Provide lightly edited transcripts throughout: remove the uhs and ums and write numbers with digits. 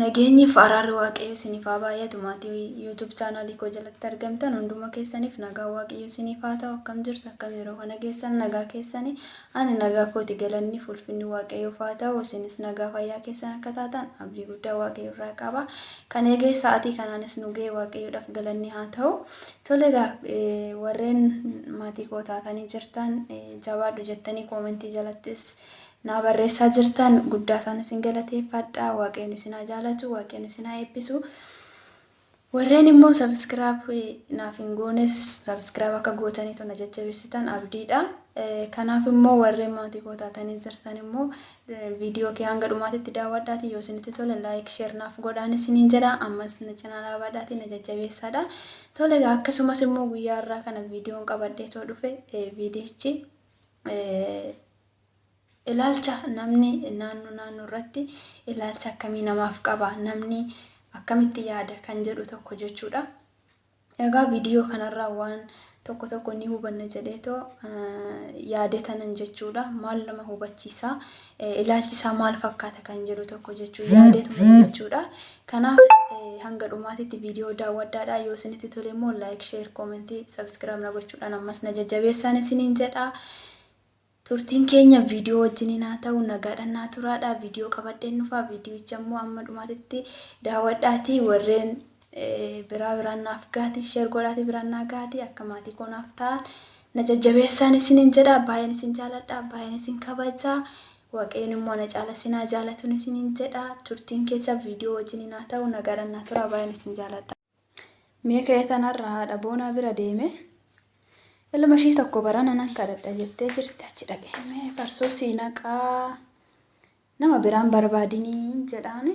Nageenyi fi araarri waaqayyo isiniif haa baay'atu. Maatii YouTube chaanaalii koo jalatti argamtan hunduma keessaniif nagaa waaqayyo isiniif haa ta'u. Akkam jirtu? Akkam yeroo kana keessan nagaa keessanii? Ani nagaa kooti galanni ulfinni waaqayyoof haa ta'u. Isinis nagaa fayyaa keessan akka taatan abdii guddaa waaqayyo irraa qaba. Kan eegee sa'aatii kanaanis nu ga'e waaqayyoodhaaf galanni haa ta'u. Tole warreen maatii koo taatanii jirtan jabaadhu jettanii koomentii jalattis na barreessaa jirtan guddaa isaan isin galateeffadha. Waaqayyoon isin haa jaalatu, waaqayyoon isin haa eebbisu. Warreen immoo subscribe naaf hin goones subscribe akka gootaniitu na jajjabeessitan abdiidha. Kanaaf immoo warreen maatii koo taatanii jirtan immoo viidiyoo kee hanga dhumaatitti daawwadhaati. Yoo isinitti tole like share naaf godhaan isiniin jedha. Ammas na cinaa dhaabadhaati na jajjabeessadha. Tole akkasumas immoo guyyaa irraa kana viidiyoon qabadhee too dhufe viidiyichi ilaalcha namni naannoo irratti ilaalcha akkamii namaaf qaba, namni akkamitti yaada kan jedhu tokko jechuudha. Egaa viidiyoo kanarraa waan tokko ni hubanna jedheetoo yaadetanan jechuudha. Maal nama hubachiisa, ilaalchi isaa maal fakkaata kan jedhu tokko jechuudha. Yaadeetuma jechuudha. Kanaaf hanga dhumaatitti viidiyoo daawwadhaadha. Yoo isinitti tole immoo like share comment subscribe na gochuudhaan ammas na jajjabeessan isiniin jedha. Turtiin keenya viidiyoo wajjiniin haa ta'u nagaadhaan naa turaadha. Viidiyoo qabadheen dhufaa. Viidiyocha immoo amma dhumaatitti daawwadhaati. Warreen biraan naaf gaati share godhaati biraan naa gaati akka maatii koo naaf ta'an na jajjabeessan isiniin jedha. Baay'een isin jaaladha, baay'een isin kabaja. Waaqayyoon immoo na caala isin haa jaalatu isiniin jedha. Turtiin keessa viidiyoo wajjiniin haa ta'u nagaadhaan naa tura. Baay'een isin jaaladha. Mee ka'ee tanarraa haadha boonaa bira deeme. Ilma ishii tokko barana nan kadhadha jettee jirti. Achi dhaqee farsoo siinaqaa nama biraan barbaadinii jedhaani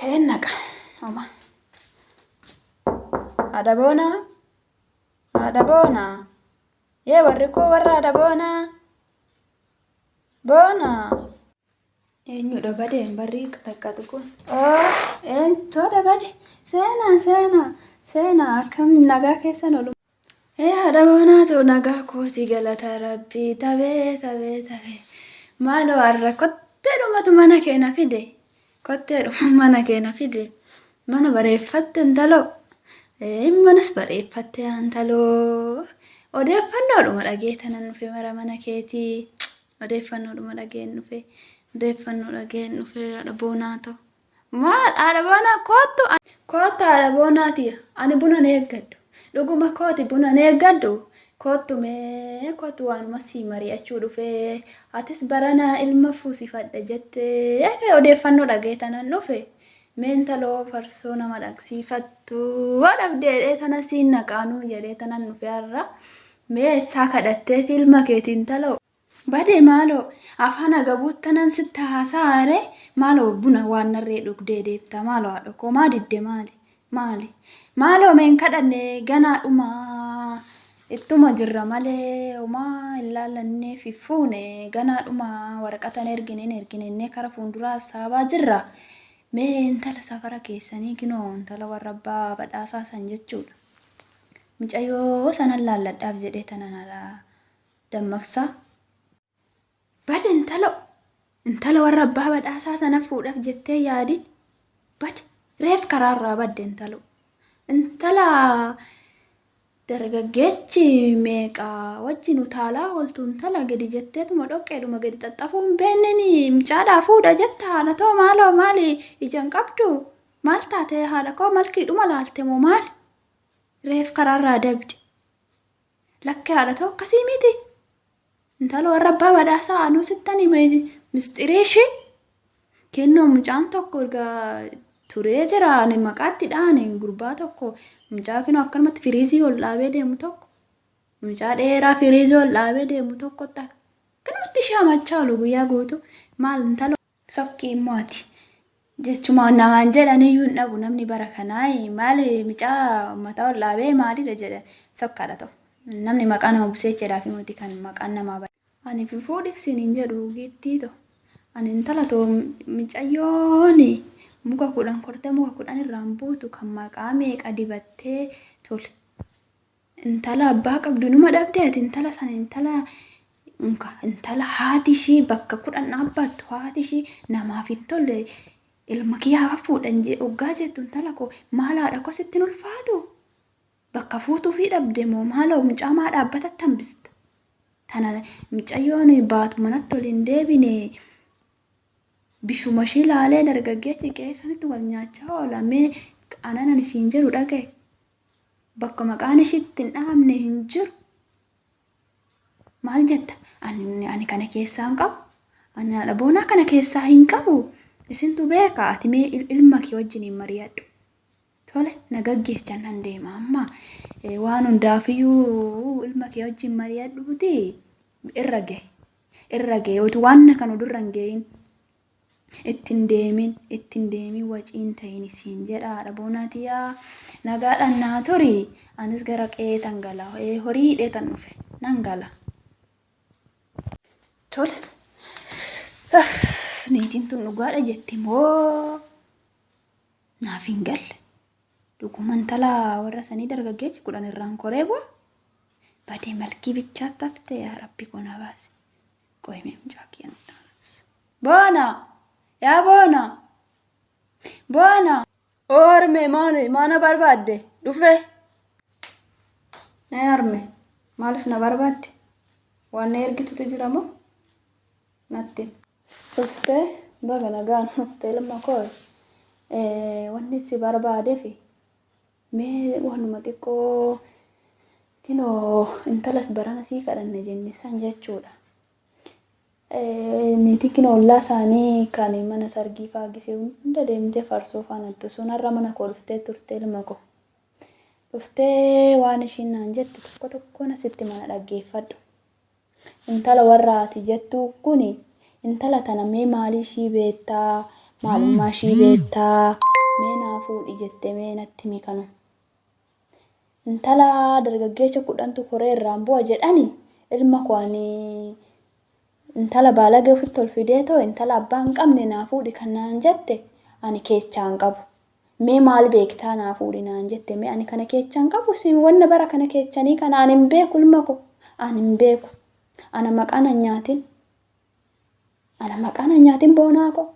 ka'een naqa. Oma haadha boonaa yee warri koo warra haadha boonaa eenyudha badeen barrii taqqatu kun eenyudha bade seenaa akkam nagaa keessan olu. Haadha boonaatu nagaa kooti galata rabbii tabee maaloo har'a kotteedhumatu mana keenya fide mana bareeffatte intaloo manas bareeffatte intaloo odeeffannoodhuma dhageetanan dhufe mara mana keetii odeeffannoodhuma dhageen dhufe haadha boonaa ta'u maal haadha boonaa kottu haadha boonaati ani buna na eeggadhu. Dhuguma kooti buna na eeggadhu kottu waanuma sii mari'achuu dhufee atis barana ilma fuusifadha jettee odeeffannoo dhageetanan dhufe meentaloo farsoo nama dhaqsiifattu dhabdee tana siin naqaanuu jedhee tanan dhufe har'a mee isaa kadhattee ilma keetiin taloo bade maaloo afaan agabuuttanan sitti haasaare maaloo buna waan narree dhugdee deebta maaloo haadha koo maa didde maali maaloo meen kadhanne ganaadhuma ittuma jirra malee homaa ilaalannee fifuune ganaadhuma waraqatan ergine kara fuulduraa saabaa jirra. Mee intala safara keessanii kinoo intala warra abbaa badhaasaa san jechuudha. Mucayyoo sanan laalladhaaf jedhee tananadha dammaqsaa. Bade intala warra abbaa badhaasaa sana fuudhaaf jettee yaadi bade reef karaarraa badde intala dargaggeechi meeqaa wajjin utaalaa ooltu intala gadi jetteetuma dhoqqeedhuma gadi xaxxafuun beenneni mucaadhaa fuudha jetta haadha ta'u maaloo maali ijaan qabdu maal taate haadha koo malkiidhuma laalte moo maal reef karaarraa dabde lakkee haadha ta'u akkasii miti intala warra abbaa badhaasaa anuu sittani mistiriishi kennoo mucaan tokko turee jira ani maqaatti dhaane gurbaa tokko mucaa kinoo akkanumatti firiizii ol dhaabee deemu tokko mucaa dheeraa firiizii ol dhaabee deemu tokko akkanumatti shaamachaa oolu guyyaa guutuu maal intala sokkii immoo ati jechuma namaan jedhaniyyuu hin dhabu namni bara kanaa maali mucaa mataa ol dhaabee maalidha jedhan sokkaadha ta'u namni maqaa nama buseecheedhaaf himuti kan maqaan namaa bara. Ani fuudhiif siniin jedhu giittii ta'u ani intala ta'u mucayyooni. Muka 10 kortee muka 10 irraan buutu kan maqaa meeqa dibattee tole. Intala abbaa qabdu numa dhabdee ati intala sana intala haati ishii bakka 10 dhaabbattu haati ishii namaaf hin tolle ilma kiyyaa fuudhan hoggaa jettu intala koo maal haadha koo sitti ulfaatu? Bakka fuutuu fi dhabde moo maaloo mucaa maa dhaabbatatti hambista? Tana mucayyoon baatu manatti ol hin deebine bishuma ishii ilaalee dargaggeessi qeessanitti wal nyaachaa oola. Mee anan isiin jedhu dhagaye bakka maqaan ishiitti hin dhahamne hin jiru. Maal jetta? Ani kana keessaa hin qabu. Ani haadha boonaa kana keessaa hin qabu. Isintu beeka ati mee ilma kee wajjin hin mari'adhu. Tole na gaggeessan nan deema amma waan hundaafiyyuu ilma kee wajjin mari'adhuuti irra gahe otu waan kana durra hin gahin ittiin deemin waciin ta'in isiin jedha haadha boonaatii nagaadhaan naa turi anis gara qe'ee tan gala horii hidhee tan dhufe nan gala. Tole niitiin tun dhugaadha jetti moo naaf hin galle? Dhuguman intala warra sanii dargaggeessi 10 irraan koree bu'a. Badee malkii bichaatti haftee yaa Rabbi kun baase. Qoyimee mucaa kiyyan taasisa. Boona! Yaa boona! Boona! Orme maana barbaadde? Dhufee? Arme maaliif na barbaadde? Waan ergitutu jira moo? Natti. Dhuftee baga nagaan dhuftee ilma koo wanni si barbaadeefi. Mee waanuma xiqqoo kinoo intalas barana sii kadhanne jenne san jechuudha. Niitii kinoo ollaa isaanii kan mana sargii faagisee hunda deemtee farsoo faanattu sun har'a mana koo dhuftee turte ilma koo. Dhuftee waan ishiin naan jette tokko nasitti mana dhaggeeffadhu. Intala warra ati jettu kuni intala tana mee maalii ishii beektaa? Maalummaa ishii beektaa? Mee naa fuudhi jettee mee natti himi kanu. Intala dargaggeessa 10tu koree irraan bu'a jedhani ilma koo ani intala baalagee ofitti ol fidee too intala abbaa hin qabne naa fuudhi kan naan jette ani keessaa hin qabu. Mee maal beektaa naa fuudhi naan jette mee ani kana keessaa hin qabu siin wanna bara kana keessanii kana ani hin beeku ilma koo ani hin beeku. Ana maqaan an nyaatin boonaa koo.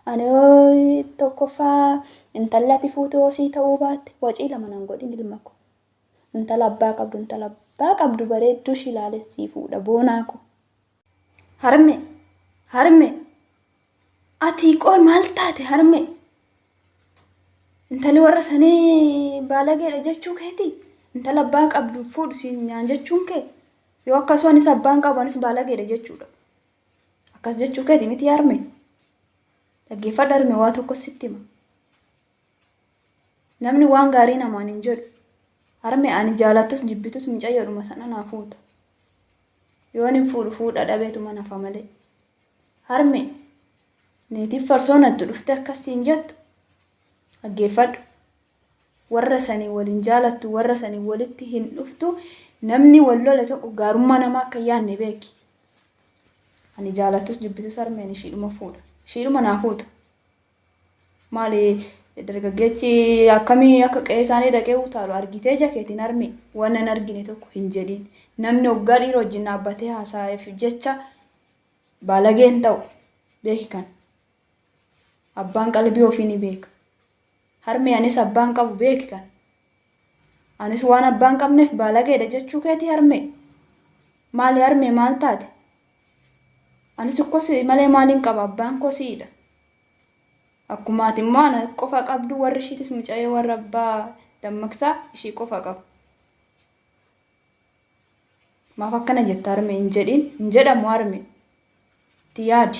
Ani tokkoffaa intala ati fuutuu osii ta'uu baatte wacii lama nan godhin ilma koo. Intala abbaa qabdu bareedduu ishii ilaalessii fuudha boonaa koo. Harme ati qoy maal taate harme? Intali warra sanii baalageedha jechuu keeti? Intala abbaa qabdu fuudhu siin nyaan jechuun kee? Yoo akkasumas abbaan qabu anis baalageedha jechuudha. Akkas jechuu keeti miti harme? Dhaggeeffadhu harme waa tokko sitti hima. Namni waan gaarii namaan hin jedhu. Harme ani jaalattus jibbitus mucayyoodhuma sana naa fuuta. Yoon hin fuudha dhabeetu mana fa malee. Harme niitiif farsoo natti dhufte akkasiin jettu. Dhaggeeffadhu. Warra sanii waliin jaalattu warra sanii walitti hin dhuftu namni wal lola tokko gaarummaa namaa akka yaanne beeki. Ani jaalattus jibbitus harmeen ishiidhuma fuudha. Ishiidhuma naa fuuta. Maali dargaggeechi akkamii akka qe'ee isaanii dhaqee utaalu argitee jakeetiin harme waan hin argine tokko hin jedhin. Namni hoggaa dhiira wajjin dhaabbatee haasa'eef jecha baalageen ta'u beeki kan. Abbaan qalbii ofii ni beeka. Harme anis abbaan qabu beeki kan. Anis waan abbaan qabneef baalageedha jechuu keeti harme. Maali harme maal taate? Anis kosi malee maaliin qaba abbaan kosiidha. Akkuma ati immoo ana qofa qabdu warri ishiitis mucayyoo warra abbaa dammaqsaa ishii qofa qabu. Maaf akkana jetta harme hin jedhin hin jedhamu harme. Itti yaadi.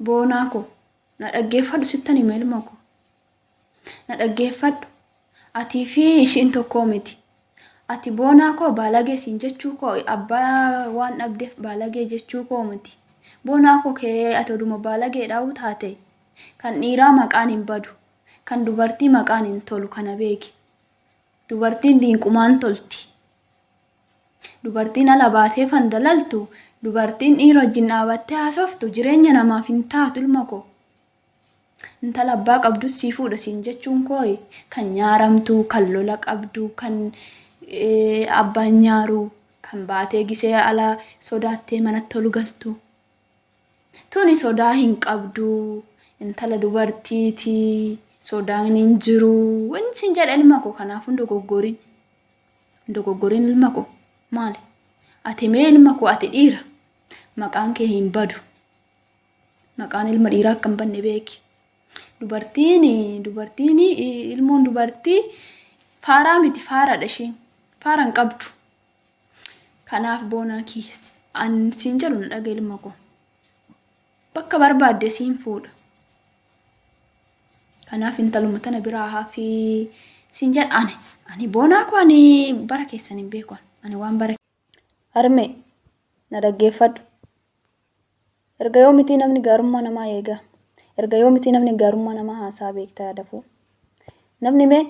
Boonaa koo na dhaggeeffadhu sittan hima ilma koo. Na dhaggeeffadhu. Atii fi ishiin tokkoo miti. Ati boonaa koo baalagee siin jechuu koo abbaa waan dhabdeef baalagee jechuu koo miti. Boonaa koo kee ati oduma baalagee dhawu taate kan dhiiraa maqaan hin badu kan dubartii maqaan hin tolu kana beeki. Dubartiin diinqumaan tolti. Dubartiin ala baatee fandalaltu dubartiin dhiira wajjin dhaabattee haasoftu jireenya namaaf hin taatu ilma koo. Intala abbaa qabdus sii fuudha siin jechuun koo kan nyaaramtu kan lola qabdu kan abbaan nyaaru kan baatee gisee ala sodaattee manatti ol galtu. Tuni sodaa hin qabdu. Intala dubartiiti. Sodaan hin jiru. Wanti sin jedha ilma koo kanaaf hin dogoggorin. Hin dogoggorin ilma koo. Maali? Ati mee ilma koo ati dhiira. Maqaan kee hin badu. Maqaan ilma dhiiraa akka hin banne beeki. Dubartiin ilmoon dubartii faaraa miti faaraadha isheen. Faara hin qabdu. Kanaaf boonaa kiis an siin jedhu na dhaga ilma koo. Bakka barbaadde siin fuudha. Kanaaf intaluma tana biraa hafi siin jedha ani boonaa koo ani bara keessan hin beeku. Ani waan bara harmee na dhaggeeffadhu. Erga yoo miti namni gaarummaa namaa eega. Erga yoo miti namni gaarummaa namaa haasaa beektaa yaadafu. Namni mee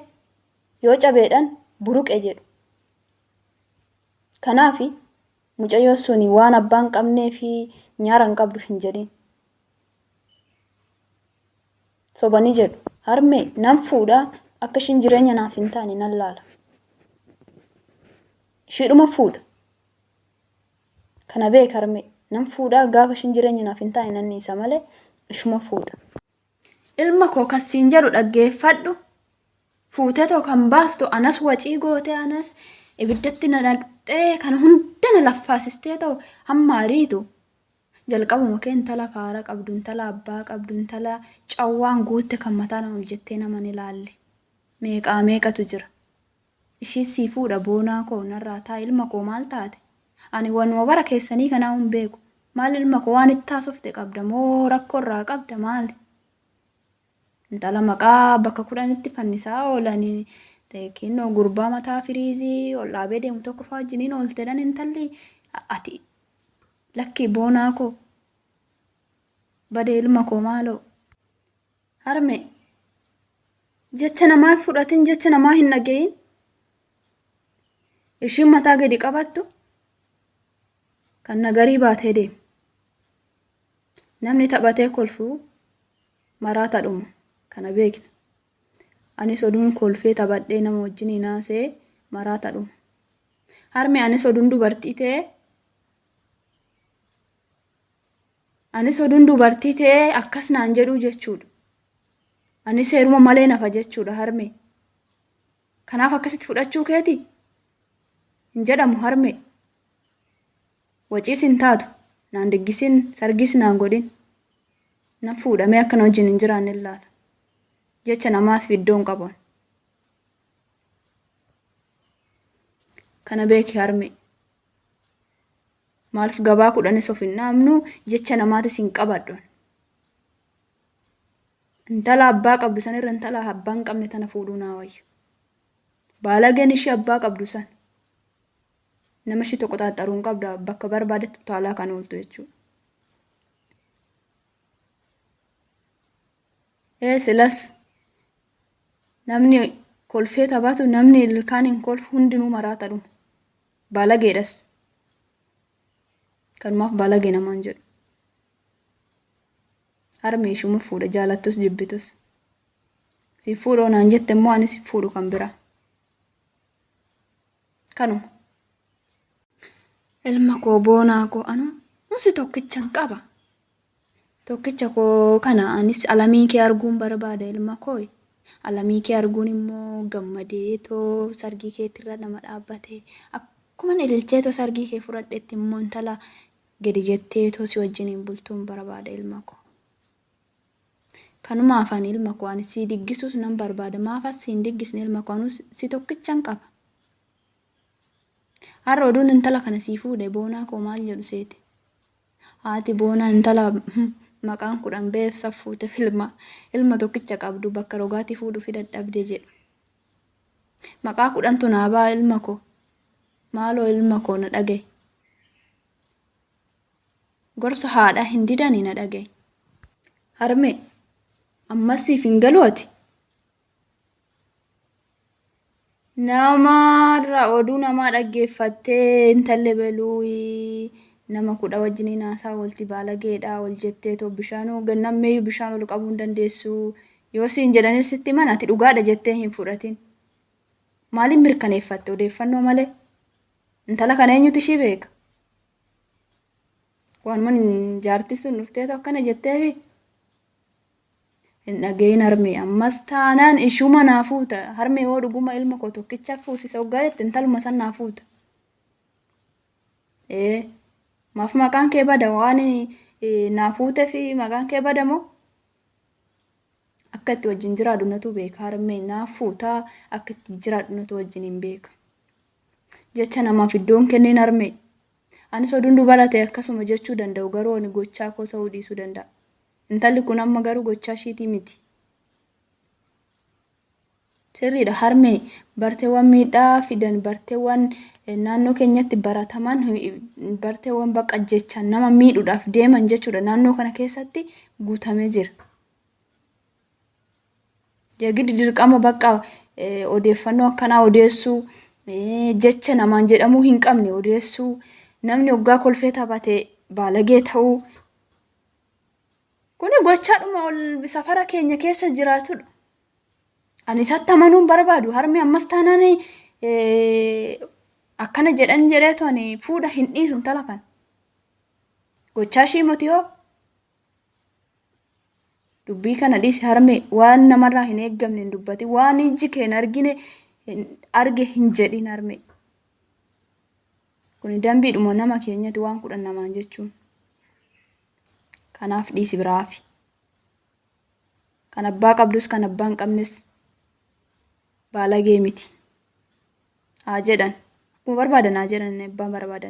yoo cabeedhaan buruqe jedhu. Kanaafi mucayyoo suni waan abbaan qabnee fi nyaara hin qabdu hin jedhin. Sobanii jedhu harmee nan fuudhaa akka ishiin jireenya naaf hin taane nan laala. Ishiidhuma fuudha. Kana beek harmee nan fuudhaa gaafa ishiin jireenya naaf hin taane nan dhiisa malee ishuma fuudha. Ilma koo kasiin jedhu dhaggeeffadhu. Fuutee too kan baastu anas wacii gootee anas ibiddatti na dhaqxee kan hunda na laffaasistee ta'u hamma ariitu. Jalqabuma kee intala faara qabdu, intala abbaa qabdu, intala cawwaan guutte kan mataan ol jettee nama ni ilaalle. Meeqatu jira. Isheen sii fuudha boonaa koo narraa taa ilma koo maal taate? Ani wanuma bara keessanii kanaa hin beeku. Maal ilma koo waan itti haasofte qabda moo rakkoorraa qabda maali? Intala maqaa bakka 10tti fannisaa oolanii kinnoo gurbaa mataa firiizii ol dhaabee deemu tokko fa'aa wajjiniin oolteedhaan intalli ati lakkii boonaa koo badee ilma koo maaloo harme jecha namaa fudhatin jecha namaa hin dhagayin ishiin mataa gadi qabattu kan nagarii baatee deemu namni taphatee kolfuu maraata dhuma kana beekna. Anis oduun kolfee taphadhee nama wajjin hinaasee maraata dhuma. Harme anis oduun dubartii ta'ee akkas naan jedhuu jechuudha. Anis heeruma malee nafa jechuudha harme. Kanaaf akkasitti fudhachuu keeti hin jedhamu harme. Waciis hin taatu naan diggisin sargis naan godhin. Nan fuudhamee akkana wajjin hin jiraanne ilaala. Jecha namaas fiddoon qaban. Kana beeki harme. Maaliif gabaa 10 of hin dhaabnu jecha namaatis hin qabadhu. Intala abbaa qabdu san irra intala abbaa hin qabne tana fuudhuu naa wayyu. Baalageen ishee abbaa qabdu san. Nama ishee tokko xaaxaruu hin qabda bakka barbaadetti utaalaa kan ooltu jechuudha. Silas namni kolfee taphatu namni ilkaan hin kolfu hundinuu maraata dhuma. Baalageedhas. Kanumaaf baalagee namaan jedhu. Harmee ishuma fuudha jaalattus jibbitus. Si fuudhoo naan jette immoo ani si fuudhu kan biraa. Kanuma. Ilma koo boonaa koo anu nusi tokkichan qaba. Tokkicha koo kana anis alamii kee arguun barbaada ilma koo. Alamii kee arguun immoo gammadee too sargii keetirra nama dhaabbatee akkuma ililchee too sargii kee fudhadheetti immoo intala gadi jettee too si wajjiniin bultuun barbaada ilma koo. Kanumaaf ani ilma koo ani si diggisuus nan barbaada maafas si hin diggisne ilma koo anus si tokkichan qaba. Har'a oduun intala kana sii fuudhe boonaa koo maal jedhu seeti. Haati boonaa intala maqaan 10 beefsa fuute filma ilma tokkicha qabdu bakka rogaatti fuudhu fi dadhabde jedhu. Maqaa 10 tunaabaa ilma koo maaloo ilma koo na dhagaye. Gorsa haadha hin didanii na dhagaye. Harme ammas siif hin galuuti. Namarraa oduu namaa dhaggeeffattee intalli beluu nama 10 wajjiniin haasaa walti baalageedhaa ol jettee too bishaanuu gannammee bishaan ol qabuu hin dandeessu. Yoo siin jedhanis sitti mana ati dhugaadha jettee hin fudhatin. Maaliin mirkaneeffatte odeeffannoo malee? Intala kana eenyutu ishii beeka? waan man jaartii sun dhufteetu akkana jetteefi hin dhagayin harmee ammas taanaan ishuma naa fuuta harmee yoo dhuguma ilma koo tokkicha fuusise waggaa jette intaluma san naa fuuta. Maaf maqaan kee bada waan naa fuutee fi maqaan kee bada moo akka itti wajjin jiraadhu natu beeka harmee naa fuutaa akka itti jiraadhu natu wajjin hin beeka. Jecha namaaf iddoon kennin harmee. Anis oduun dubarate akkasuma jechuu danda'u garuu ani gochaa koo ta'uu dhiisuu danda'a. Intalli kun amma garuu gochaa ishiitii miti. Sirriidha harmee barteewwan miidhaa fidan barteewwan naannoo keenyatti barataman barteewwan bakka jechaan nama miidhuudhaaf deeman jechuudha naannoo kana keessatti guutamee jira. Jeegiddi dirqama bakka odeeffannoo akkanaa odeessuu jecha namaan jedhamuu hin qabne odeessuu namni waggaa kolfee taphatee baalagee ta'uu kuni gochaadhuma ol safara keenya keessa jiraatudha. Ani isatti amanuun barbaadu harmee ammas taanaan akkana jedheetu ani fuudha hin dhiisu intala kana. Gochaa ishii miti yoo dubbii kana dhiisi harmee waan namarraa hin eeggamne hin dubbati waan ijji keen arge hin jedhin harmee. Kuni dambiidhuma nama keenyatti waan kudhan namaan jechuun. Kanaaf dhiisi biraafi. Kan abbaa qabdus kan abbaa hin qabnes baalagee miti. Haa jedhan. Akkuma barbaadan haa jedhan abbaan barbaadan.